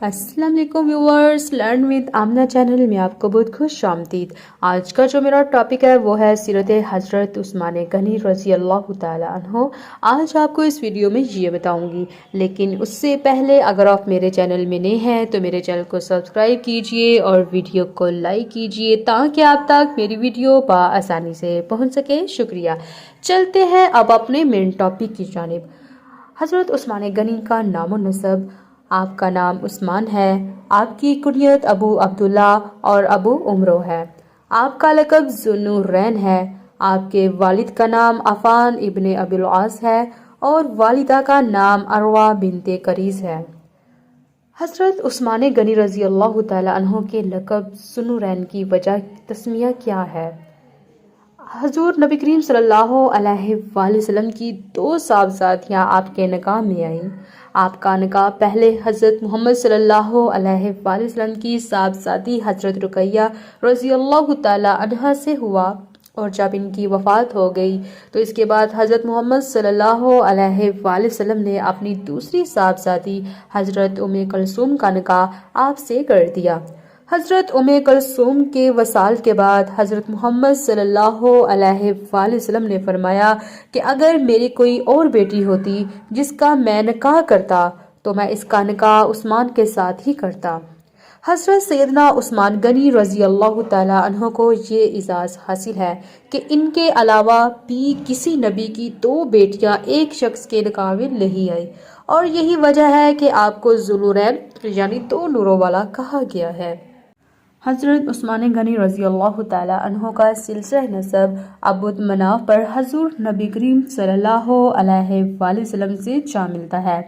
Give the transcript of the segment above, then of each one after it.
السلام علیکم viewers, learn with Amna channel میں آپ کو بہت خوش آمدید۔ آج کا جو میرا ٹاپک ہے وہ ہے سیرت حضرت عثمان غنی رضی اللہ تعالیٰ عنہ۔ آج آپ کو اس ویڈیو میں یہ بتاؤں گی، لیکن اس سے پہلے اگر آپ میرے چینل میں نئے ہیں تو میرے چینل کو سبسکرائب کیجئے اور ویڈیو کو لائک کیجئے تاکہ آپ تک میری ویڈیو بآسانی سے پہنچ سکے۔ شکریہ۔ چلتے ہیں اب اپنے مین ٹاپک کی جانب۔ حضرت عثمان غنی کا نام و نسب۔ آپ کا نام عثمان ہے، آپ کی کنیت ابو عبداللہ اور ابو عمرو ہے۔ آپ کا لقب ذو النورین ہے۔ آپ کے والد کا نام عفان ابن ابی العاص ہے اور والدہ کا نام عروہ بنت قریظ ہے۔ حضرت عثمان غنی رضی اللہ تعالیٰ عنہ کے لقب ذو النورین کی وجہ تسمیہ کیا ہے؟ حضور نبی کریم صلی اللہ علیہ وآلہ وسلم کی 2 صاحبزادیاں آپ کے نکاح میں آئیں۔ آپ کا نکاح پہلے حضرت محمد صلی اللہ علیہ وآلہ وسلم کی صاحبزادی حضرت رقیہ رضی اللہ تعالیٰ عنہا سے ہوا، اور جب ان کی وفات ہو گئی تو اس کے بعد حضرت محمد صلی اللہ علیہ وآلہ وسلم نے اپنی دوسری صاحبزادی حضرت کلثوم کا نکاح آپ سے کر دیا۔ حضرت کلثوم کے وصال کے بعد حضرت محمد صلی اللہ علیہ وآلہ وسلم نے فرمایا کہ اگر میری کوئی اور بیٹی ہوتی جس کا میں نکاح کرتا تو میں اس کا نکاح عثمان کے ساتھ ہی کرتا۔ حضرت سیدنا عثمان غنی رضی اللہ تعالیٰ عنہ کو یہ اعزاز حاصل ہے کہ ان کے علاوہ بھی کسی نبی کی 2 بیٹیاں ایک شخص کے نکاح میں نہیں آئی، اور یہی وجہ ہے کہ آپ کو ذو النورین یعنی 2 نوروں والا کہا گیا ہے۔ حضرت عثمان غنی رضی اللہ تعالیٰ عنہ کا سلسلہ نسب عبد مناف پر حضور نبی کریم صلی اللہ علیہ وآلہ وسلم سے جا ملتا ہے۔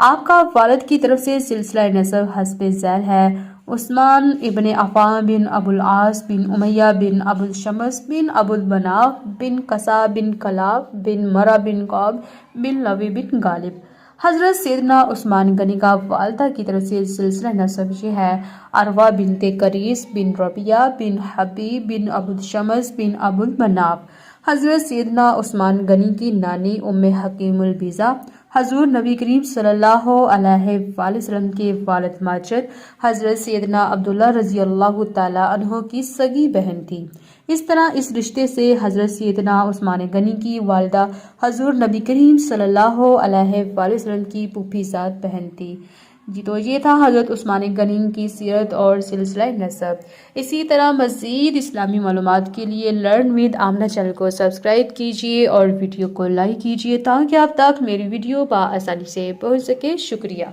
آپ کا والد کی طرف سے سلسلہ نسب حسب ذیل ہے: عثمان ابن عفان بن ابو العاص بن امیہ بن ابو الشمس بن ابو مناف بن قصا بن کلاب بن مرہ بن کعب بن لوی بن غالب۔ حضرت سیدنا عثمان غنی کا والدہ کی طرف سے سلسلہ نسب یہ ہے: عروہ بنت قریظ بن ربیعہ بن حبیب بن ابو الشمس بن ابو مناف۔ حضرت سیدنا عثمان غنی کی نانی حکیم البیضہ حضور نبی کریم صلی اللہ علیہ وآلہ وسلم کے والد ماجد حضرت سیدنا عبداللہ رضی اللہ تعالیٰ عنہ کی سگی بہن تھی۔ اس طرح اس رشتے سے حضرت سیدنا عثمان غنی کی والدہ حضور نبی کریم صلی اللہ علیہ وآلہ وسلم کی پھوپھی زاد بہن تھی۔ تو یہ تھا حضرت عثمان غنی کی سیرت اور سلسلہ نسب۔ اسی طرح مزید اسلامی معلومات کے لیے لرن ود آمنہ چینل کو سبسکرائب کیجئے اور ویڈیو کو لائک کیجئے تاکہ آپ تک میری ویڈیو بآسانی سے پہنچ سکے۔ شکریہ۔